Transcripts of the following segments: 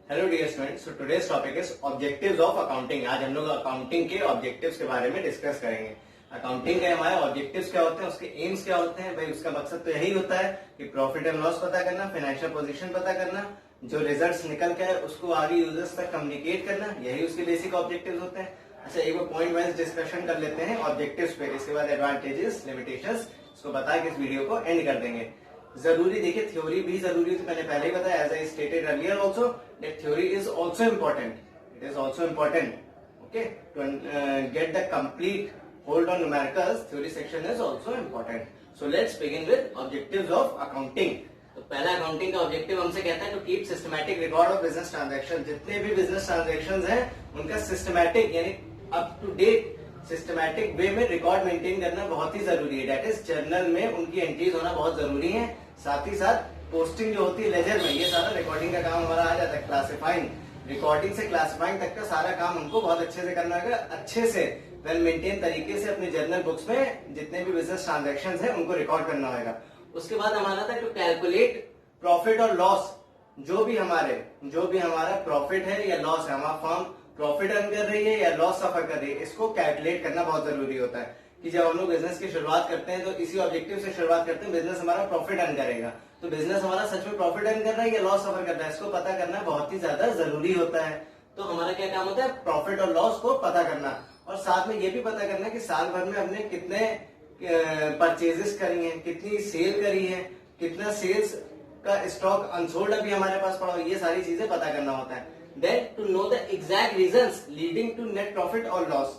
Hello dear students, so today's topic is objectives of accounting. आज हम लोग accounting के ऑब्जेक्टिव्स के बारे में डिस्कस करेंगे। अकाउंटिंग के हमारे ऑब्जेक्टिव्स क्या होते हैं, उसके एम्स क्या होते हैं। भाई उसका मकसद तो यही होता है कि प्रॉफिट एंड लॉस पता करना, फाइनेंशियल पोजीशन पता करना, जो रिजल्ट्स निकल के आए उसको आगे यूजर्स तक कम्युनिकेट करना, यही उसके बेसिक ऑब्जेक्टिव्स होते हैं। अच्छा, एक बार पॉइंट वाइज डिस्कशन कर लेते हैं ऑब्जेक्टिव्स पे, इसके बाद एडवांटेजेस, लिमिटेशंस इसको बता के इस वीडियो को एंड कर देंगे। जरूरी देखिए, थ्योरी भी जरूरी है, तो मैंने पहले ही बताया, as I stated earlier also that theory is also important. It is also important, okay, to get the complete hold on numericals. Theory section is also important. So let's begin with objectives of accounting. तो पहला accounting का objective हमसे कहता है to keep systematic record of business transaction. जितने भी business transactions हैं उनका सिस्टमैटिक यानी up to date systematic way में रिकॉर्ड मेंटेन करना बहुत ही जरूरी है। दैट इज जर्नल में उनकी एंट्रीज होना बहुत जरूरी है। साथ ही साथ पोस्टिंग जो होती है लेजर में, ये सारा रिकॉर्डिंग का काम हमारा आ जाता है। क्लासिफाइंग, रिकॉर्डिंग से क्लासिफाइंग तक का सारा काम हमको बहुत अच्छे से करना होगा। अच्छे से वेल मेंटेन तरीके से अपने जर्नल बुक्स में जितने भी बिजनेस ट्रांजेक्शन है उनको रिकॉर्ड करना होगा। उसके बाद हमारा था टू कैलकुलेट प्रॉफिट और लॉस। जो भी हमारा प्रॉफिट है या लॉस है, हमारा फर्म प्रॉफिट अर्न कर रही है या लॉस सफर कर रही है, इसको कैलकुलेट करना बहुत जरूरी होता है। कि जब हम लोग बिजनेस की शुरुआत करते हैं तो इसी ऑब्जेक्टिव से शुरुआत करते हैं, बिजनेस हमारा प्रॉफिट अर्न करेगा, तो बिजनेस हमारा सच में प्रॉफिट अर्न कर रहा है या लॉस सफर कर रहा है, इसको पता करना बहुत ही ज्यादा जरूरी होता है। तो हमारा क्या काम होता है, प्रॉफिट और लॉस को पता करना, और साथ में ये भी पता करना कि साल भर में हमने कितने परचेजेस करी हैं, कितनी सेल करी है, कितना सेल्स का स्टॉक अनसोल्ड अभी हमारे पास पड़ा हो, ये सारी चीजें पता करना होता है। Then to know the exact reasons leading to net profit और लॉस।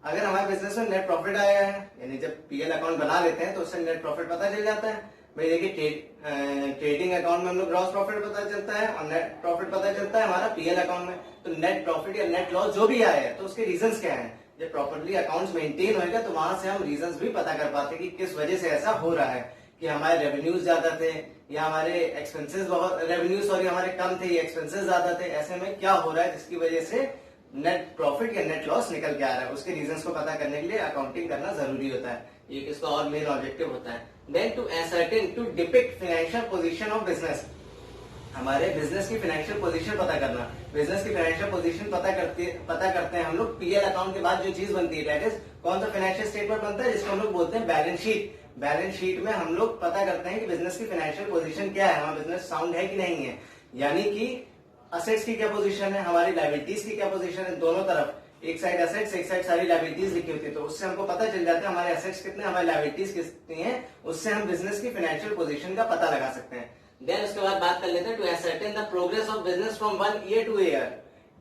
अगर हमारे बिजनेस में नेट प्रॉफिट आया है, यानी जब पीएल अकाउंट बना लेते हैं तो उससे नेट प्रॉफिट पता चल जाता है। भाई देखिए, ट्रेडिंग अकाउंट में हम लोग ग्रॉस प्रॉफिट पता चलता है और नेट प्रॉफिट पता चलता है हमारा पीएल अकाउंट में। तो नेट प्रॉफिट या नेट लॉस जो भी आया है तो उसके रीजंस क्या है। जब प्रॉपर्ली अकाउंट्स मेंटेन होगा तो वहां से हम रीजंस भी पता कर पाते हैं कि किस वजह से ऐसा हो रहा है, कि हमारे रेवेन्यूज ज्यादा थे या हमारे एक्सपेंसेस हमारे कम थे या एक्सपेंसेस ज्यादा थे। ऐसे में क्या हो रहा है जिसकी वजह से नेट प्रॉफिट या नेट लॉस निकल के आ रहा है, उसके रीजंस को पता करने के लिए अकाउंटिंग करना जरूरी होता है। ये इसका और मेन ऑब्जेक्टिव होता है। Then to ascertain to depict financial position of business. हमारे बिजनेस की फाइनेंशियल पोजीशन पता करना। बिजनेस की फाइनेंशियल पोजीशन पता करते हैं हम लोग पीएल अकाउंट के बाद जो चीज बनती है, दैट इज कौन सा फाइनेंशियल स्टेटमेंट बनता है, जिसको हम लोग बोलते हैं बैलेंस शीट। बैलेंस शीट में हम लोग पता करते हैं कि बिजनेस की फाइनेंशियल पोजीशन क्या है, हमारा बिजनेस साउंड है कि नहीं है, यानी कि असेट्स की क्या पोजीशन है, हमारी लायबिलिटीज की क्या पोजीशन है। दोनों तरफ एक साइड असेट्स एक साइड सारी लायबिलिटीज लिखी होती है, तो उससे हमको पता चल जाता है हमारे असेट्स कितने, हमारी लायबिलिटीज कितनी है। उससे हम बिजनेस की फाइनेंशियल पोजीशन का पता लगा सकते हैं। देन उसके बाद बात कर लेते हैं to ascertain the progress of business from 1 year to year.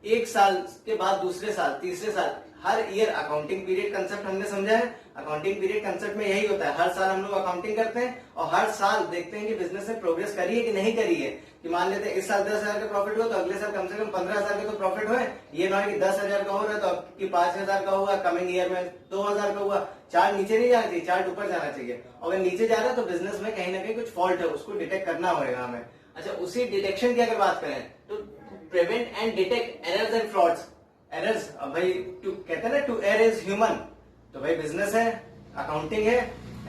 एक साल के बाद दूसरे साल, तीसरे साल, हर ईयर अकाउंटिंग पीरियड कंसेप्ट हमने समझा है। अकाउंटिंग पीरियड कंसेप्ट में यही होता है, हर साल हम लोग अकाउंटिंग करते हैं और हर साल देखते हैं कि बिजनेस ने प्रोग्रेस करी है कि नहीं करी है। कि मान लेते हैं इस साल 10,000 का प्रॉफिट हुआ तो अगले साल कम से कम 15,000 का तो प्रॉफिट हुआ। ये ना कि 10,000 का हो रहा है तो अब 5,000 का हुआ, कमिंग ईयर में 2,000 का हुआ। चार्ट नीचे नहीं जाना चाहिए, चार्ट ऊपर जाना चाहिए। अगर नीचे जा रहा है तो बिजनेस में कहीं ना कहीं कुछ फॉल्ट है, उसको डिटेक्ट करना होगा हमें। अच्छा, उसी डिटेक्शन की अगर बात करें तो prevent and detect errors and frauds. Errors, अब भाई कहते हैं ना टू एरर इज ह्यूमन, तो भाई बिजनेस है, अकाउंटिंग है,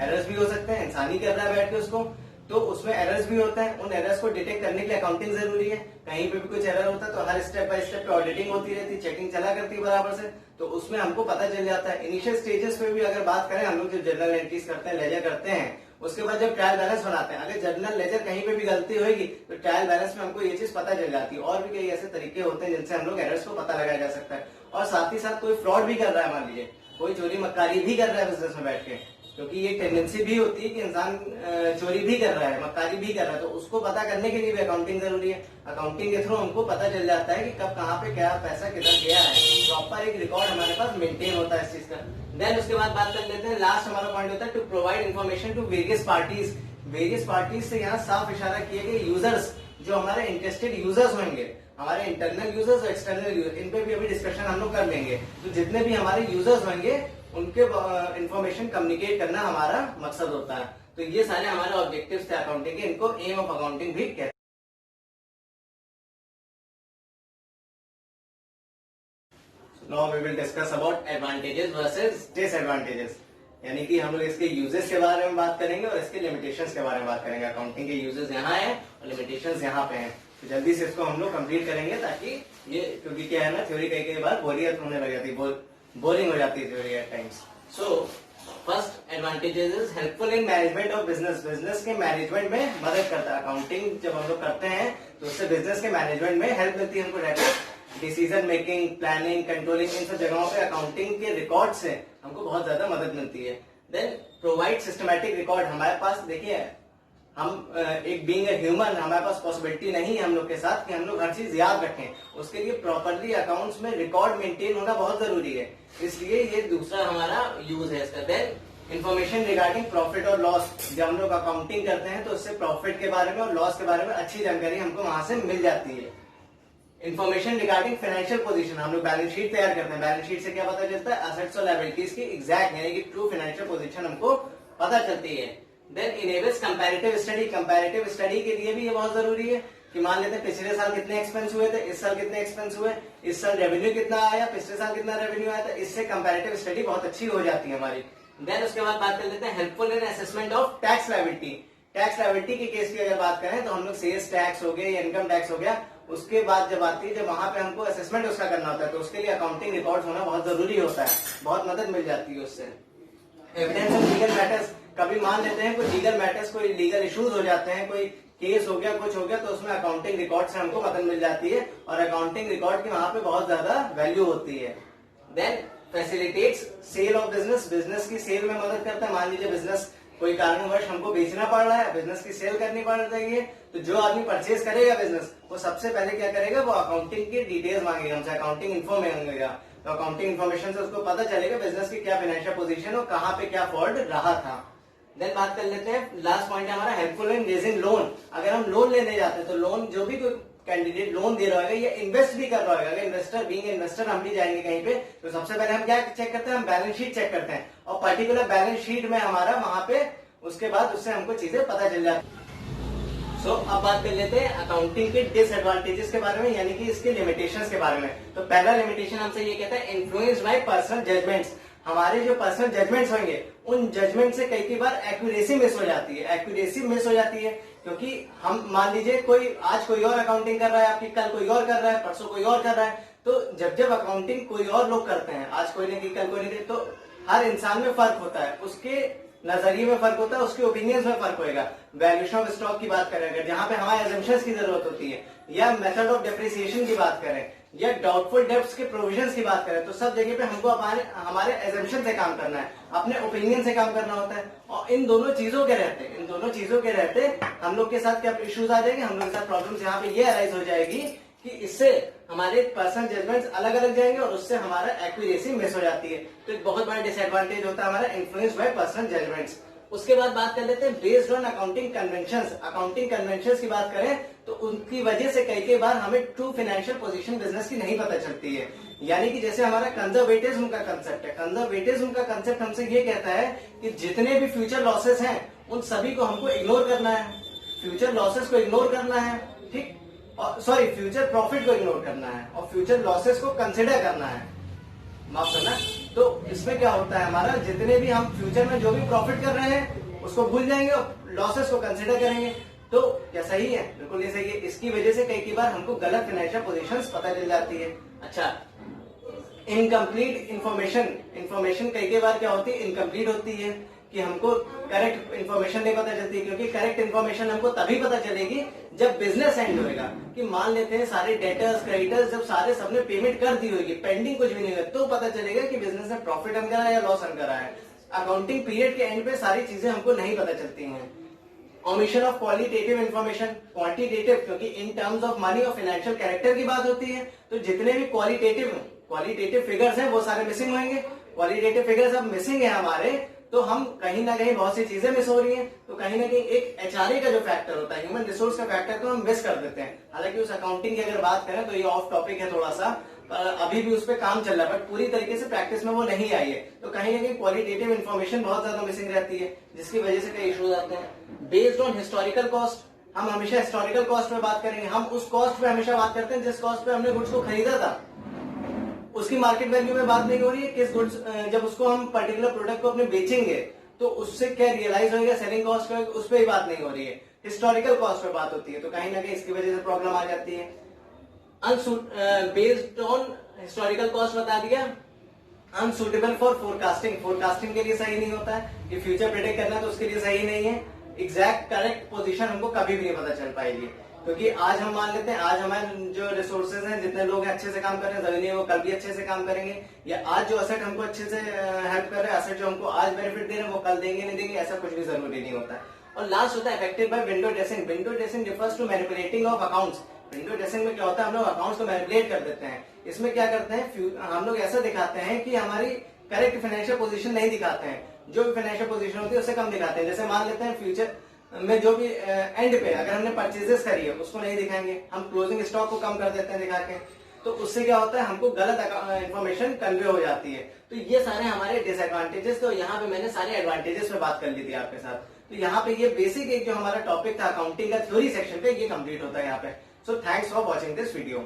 एरर्स भी हो सकते हैं, इंसान ही कर रहा है बैठ के उसको, तो उसमें एरर्स भी होते हैं। उन एरर्स को डिटेक्ट करने के लिए अकाउंटिंग जरूरी है। कहीं पे भी कुछ एरर होता है तो हर स्टेप बाय स्टेप पे ऑडिटिंग होती रहती है, चेकिंग चला करती है बराबर से, तो उसमें हमको पता चल जाता है। इनिशियल स्टेजेस पे भी अगर बात करें, हम लोग जो जर्नल एंट्रीज करते हैं, लेजर करते हैं, उसके बाद जब ट्रायल बैलेंस बनाते हैं, अगर जर्नल लेजर कहीं पे भी गलती होगी तो ट्रायल बैलेंस में हमको ये चीज पता चल जाती है। और भी कई ऐसे तरीके होते हैं जिनसे हम लोग एरर्स को पता लगाया जा सकता है। और साथ ही साथ कोई फ्रॉड भी कर रहा है, मान लीजिए कोई चोरी मक्कारी भी कर रहा है बिजनेस में बैठ के, क्योंकि ये टेंडेंसी भी होती है कि इंसान चोरी भी कर रहा है, मक्कारी भी कर रहा है, तो उसको पता करने के लिए भी अकाउंटिंग जरूरी है। अकाउंटिंग के थ्रू हमको पता चल जाता है कि कब कहाँ पे क्या पैसा किधर गया है, प्रॉपर एक रिकॉर्ड हमारे पास मेंटेन होता है इस चीज का। देन उसके बाद बात कर लेते हैं, लास्ट हमारा पॉइंट होता है to provide information to various parties. Various parties से यहाँ साफ इशारा किए गए यूजर्स, जो हमारे इंटरेस्टेड यूजर्स होंगे, हमारे इंटरनल यूजर्स और एक्सटर्नल यूजर्स, इन पे भी अभी डिस्कशन हम लोग कर लेंगे। तो जितने भी हमारे यूजर्स होंगे उनके इंफॉर्मेशन कम्युनिकेट करना हमारा मकसद होता है। तो ये सारे हमारे ऑब्जेक्टिव्स थे अकाउंटिंग के, इनको एम ऑफ अकाउंटिंग भी कहते हैं। Now we will discuss about advantages versus disadvantages, यानी कि हम लोग इसके यूजेस के बारे में बात करेंगे और इसके लिमिटेशंस के बारे में बात करेंगे। अकाउंटिंग के यूजेस यहाँ है और लिमिटेशंस यहाँ पे हैं। तो जल्दी से इसको हम लोग कंप्लीट करेंगे, ताकि ये, क्योंकि क्या है ना, थ्योरी कई बार बोरियत होने लग जाती है, बोरिंग हो जाती है theory at times. So first advantages is helpful in management of business, business के मैनेजमेंट में मदद करता है। अकाउंटिंग जब हम लोग करते हैं तो उससे बिजनेस के मैनेजमेंट में हेल्प मिलती है हमको, डिसीजन मेकिंग, प्लानिंग, कंट्रोलिंग, इन सब जगहों पे अकाउंटिंग के रिकॉर्ड से हमको बहुत ज्यादा मदद मिलती है। देन प्रोवाइड सिस्टमैटिक रिकॉर्ड, हमारे पास देखिए हम एक बीइंग ए ह्यूमन, हमारे पास पॉसिबिलिटी नहीं है हम लोग के साथ कि हम लोग हर चीज याद रखें, उसके लिए प्रॉपरली अकाउंट्स में रिकॉर्ड मेंटेन होना बहुत जरूरी है, इसलिए ये दूसरा हमारा यूज है इसका। देन इन्फॉर्मेशन रिगार्डिंग प्रॉफिट और लॉस, जब हम लोग अकाउंटिंग करते हैं तो उससे प्रॉफिट के बारे में और लॉस के बारे में अच्छी जानकारी हमको वहां से मिल जाती है। इन्फॉर्मेशन रिगार्डिंग फाइनेंशियल पोजीशन, हम लोग बैलेंस शीट तैयार करते हैं, बैलेंस शीट से क्या पता चलता है, एसेट्स और लायबिलिटीज की एग्जैक्ट यानी कि ट्रू फाइनेंशियल पोजीशन हमको पता चलती है। Then enables comparative study, comparative study के लिए भी ये बहुत जरूरी है कि मान लेते हैं पिछले साल कितने एक्सपेंस हुए थे, इस साल कितने एक्सपेंस हुए, इस साल रेवेन्यू कितना आया, पिछले साल कितना रेवेन्यू आया था, इससे कंपैरेटिव स्टडी बहुत अच्छी हो जाती है हमारी। देन उसके बाद बात कर लेते हैं helpful in assessment of tax liability. Tax liability के केस की अगर बात करें तो हम लोग सेल्स टैक्स हो गया या इनकम टैक्स हो गया, उसके बाद जब आती है, जब वहां पे हमको असेसमेंट उसका करना होता है तो उसके लिए अकाउंटिंग रिकॉर्ड होना बहुत जरूरी होता है, बहुत मदद मिल जाती है उससे। एविडेंस ऑफ लीगल मैटर्स, कभी मान लेते हैं कोई लीगल मैटर्स, कोई लीगल इश्यूज हो जाते हैं, कोई केस हो गया, कुछ हो गया, तो उसमें अकाउंटिंग रिकॉर्ड से हमको मदद मिल जाती है और अकाउंटिंग रिकॉर्ड की वहां पे बहुत ज्यादा वैल्यू होती है। Then facilitates sale of business, business की सेल में मदद करता है। मान लीजिए बिजनेस कोई कारणवश हमको बेचना पड़ रहा है, बिजनेस की सेल करनी पड़ रही है, तो जो आदमी परचेज करेगा बिजनेस, वो सबसे पहले क्या करेगा, वो अकाउंटिंग की डिटेल्स मांगेगा हमसे, अकाउंटिंग इन्फो मांगेगा, तो अकाउंटिंग इन्फॉर्मेशन से उसको पता चलेगा बिजनेस की क्या फाइनेंशियल पोजीशन और कहाँ पे क्या फॉल्ट रहा था। देन बात कर लेते हैं, लास्ट पॉइंट है हमारा हेल्पफुल इन रेजिंग लोन। अगर हम लोन लेने जाते हैं तो लोन, जो भी कोई कैंडिडेट लोन दे रहा है या इन्वेस्ट भी कर रहा है, अगर इन्वेस्टर बीइंग इन्वेस्टर हम भी जाएंगे कहीं पे, तो सबसे पहले हम क्या चेक करते हैं, हम बैलेंस शीट चेक करते हैं और पर्टिकुलर बैलेंस शीट में हमारा वहां पे, उसके बाद उससे हमको चीजें पता चल जाती है। सो अब बात कर लेते हैं अकाउंटिंग के डिसएडवांटेजेस के बारे में, यानी कि इसके लिमिटेशंस के बारे में। तो पहला लिमिटेशन हमसे ये कहता है इन्फ्लुएंस्ड बाय पर्सनल जजमेंट्स, हमारे जो पर्सनल जजमेंट्स होंगे उन जजमेंट से कई बार एक्यूरेसी मिस हो जाती है, एक्यूरेसी मिस हो जाती है, क्योंकि हम मान लीजिए कोई आज कोई और अकाउंटिंग कर रहा है आपकी, कल कोई और कर रहा है, परसों कोई और कर रहा है, तो जब अकाउंटिंग कोई और लोग करते हैं, आज कोई नहीं की कल कोई नहीं, तो हर इंसान में फर्क होता है, उसके नजरिए में फर्क होता है, उसके ओपिनियंस में फर्क होएगा। वैल्यूएशन ऑफ स्टॉक की बात करें, अगर जहां पे हमारे एजम्पशंस की जरूरत होती है, या मेथड ऑफ डेप्रिसिएशन की बात करें, या डाउटफुल डेब्ट्स के प्रोविजंस की बात करें, तो सब जगह पे हमको हमारे एजम्पशन से काम करना है, अपने ओपिनियन से काम करना होता है। और इन दोनों चीजों के रहते हम लोग के साथ क्या इश्यूज आ जाएंगे, हम लोग के साथ प्रॉब्लम्स यहाँ पे ये अराइज हो जाएगी कि इससे हमारे पर्सनल जजमेंट्स अलग अलग जाएंगे और उससे हमारा एक्यूरेसी मिस हो जाती है। तो एक बहुत बड़ा डिसएडवांटेज होता है हमारा इन्फ्लुएंस बाय पर्सनल जजमेंट्स। उसके बाद बात कर लेते हैं based on accounting conventions. Accounting conventions की बात करें तो उनकी वजह से कई बार हमें ट्रू फाइनेंशियल पोजीशन बिजनेस की नहीं पता चलती है। यानी कि जैसे हमारा कंजर्वेटिज्म का कंसेप्ट है, कंजर्वेटिज्म का कंसेप्ट हमसे ये कहता है कि जितने भी फ्यूचर लॉसेस हैं उन सभी को हमको इग्नोर करना है, फ्यूचर लॉसेस को इग्नोर करना है, ठीक, और सॉरी फ्यूचर प्रॉफिट को इग्नोर करना है और फ्यूचर लॉसेस को कंसिडर करना है, माफ करना। तो इसमें क्या होता है, हमारा जितने भी हम फ्यूचर में जो भी प्रॉफिट कर रहे हैं उसको भूल जाएंगे और लॉसेस को कंसिडर करेंगे। तो क्या सही है? बिल्कुल ये सही है। इसकी वजह से कई बार हमको गलत फाइनेंशियल पोजीशंस पता चल जाती है। अच्छा, इनकम्प्लीट इंफॉर्मेशन कई बार क्या होती है, इनकम्प्लीट होती है कि हमको करेक्ट इन्फॉर्मेशन नहीं पता चलती, क्योंकि करेक्ट इन्फॉर्मेशन हमको तभी पता चलेगी जब बिजनेस एंड होएगा। कि मान लेते हैं सारे डेटर्स क्रेडिटर्स जब सारे सबने पेमेंट कर दी होगी, पेंडिंग कुछ भी नहीं है, तो पता चलेगा कि बिजनेस ने प्रॉफिट अर्न करा है या लॉस अर्न करा है। अकाउंटिंग पीरियड के एंड पे सारी चीजें हमको नहीं पता चलती हैं। Omission of qualitative information, quantitative क्योंकि इन टर्म्स ऑफ मनी और फाइनेंशियल कैरेक्टर की बात होती है, तो जितने भी क्वालिटेटिव फिगर्स हैं वो सारे मिसिंग होंगे। क्वालिटेटिव फिगर्स अब मिसिंग है हमारे, तो हम कहीं ना कहीं बहुत सी चीजें मिस हो रही हैं। तो कहीं ना कहीं एक एचआरए का जो फैक्टर होता है, ह्यूमन रिसोर्स का फैक्टर, तो हम मिस कर देते हैं। हालांकि उस अकाउंटिंग की अगर बात करें तो ये ऑफ टॉपिक है थोड़ा सा, अभी भी उस पर काम चल रहा है, बट पूरी तरीके से प्रैक्टिस में वो नहीं आई है। तो कहीं ना कहीं क्वालिटेटिव इन्फॉर्मेशन बहुत ज्यादा मिसिंग रहती है, जिसकी वजह से कई इश्यूज आते हैं। बेस्ड ऑन हिस्टोरिकल कॉस्ट, हम हमेशा हिस्टोरिकल कॉस्ट पे बात करेंगे। हम उस कॉस्ट पे हमेशा बात करते हैं जिस कॉस्ट पे हमने गुड्स को खरीदा था, उसकी मार्केट वैल्यू में बात नहीं हो रही है। किस गुड्स, जब उसको हम पर्टिकुलर प्रोडक्ट को अपने बेचेंगे तो उससे क्या रियलाइज होगा, सेलिंग कॉस्ट का, उस पर ही बात नहीं हो रही है। हिस्टोरिकल कॉस्ट पे बात होती है, तो कहीं ना कहीं इसकी वजह से प्रॉब्लम आ जाती है। बेस्ड ऑन हिस्टोरिकल कॉस्ट बता दिया। अनसुटेबल फॉर फोरकास्टिंग, फोरकास्टिंग के लिए सही नहीं होता है, कि फ्यूचर प्रेडिक्ट करना तो उसके लिए सही नहीं है। एग्जैक्ट करेक्ट पोजीशन हमको कभी भी नहीं पता चल पाएगी, क्योंकि आज हम मान लेते हैं आज हमारे जो रिसोर्सेज हैं, जितने लोग अच्छे से काम कर रहे हैं जरूरी नहीं वो कल भी अच्छे से काम करेंगे, या आज जो असेट हमको अच्छे से हेल्प कर रहे हैं, असेट जो हमको आज बेनिफिट दे रहे हैं वो कल देंगे नहीं देंगे, ऐसा कुछ भी जरूरी नहीं होता है। और लास्ट होता है affected by window dressing. Window dressing refers to manipulating of accounts. Window dressing में क्या होता है, हम लोग अकाउंट्स को मैनिपुलेट कर देते हैं। इसमें क्या करते हैं, हम लोग ऐसा दिखाते हैं कि हमारी करेक्ट फाइनेंशियल पोजीशन नहीं दिखाते हैं, जो भी फाइनेंशियल पोजीशन होती है उससे कम दिखाते हैं। जैसे मान लेते हैं फ्यूचर में जो भी एंड पे अगर हमने परचेजेस करी है उसको नहीं दिखाएंगे, हम क्लोजिंग स्टॉक को कम कर देते हैं दिखा के, तो उससे क्या होता है हमको गलत इंफॉर्मेशन कन्वे हो जाती है। तो ये सारे हमारे डिसएडवांटेजेस, तो यहाँ पे मैंने सारे एडवांटेजेस पे बात कर ली थी आपके साथ। तो यहाँ पे ये बेसिक एक जो हमारा टॉपिक था अकाउंटिंग का थ्योरी सेक्शन पे, ये कंप्लीट होता है यहाँ पे। So thanks for watching this video.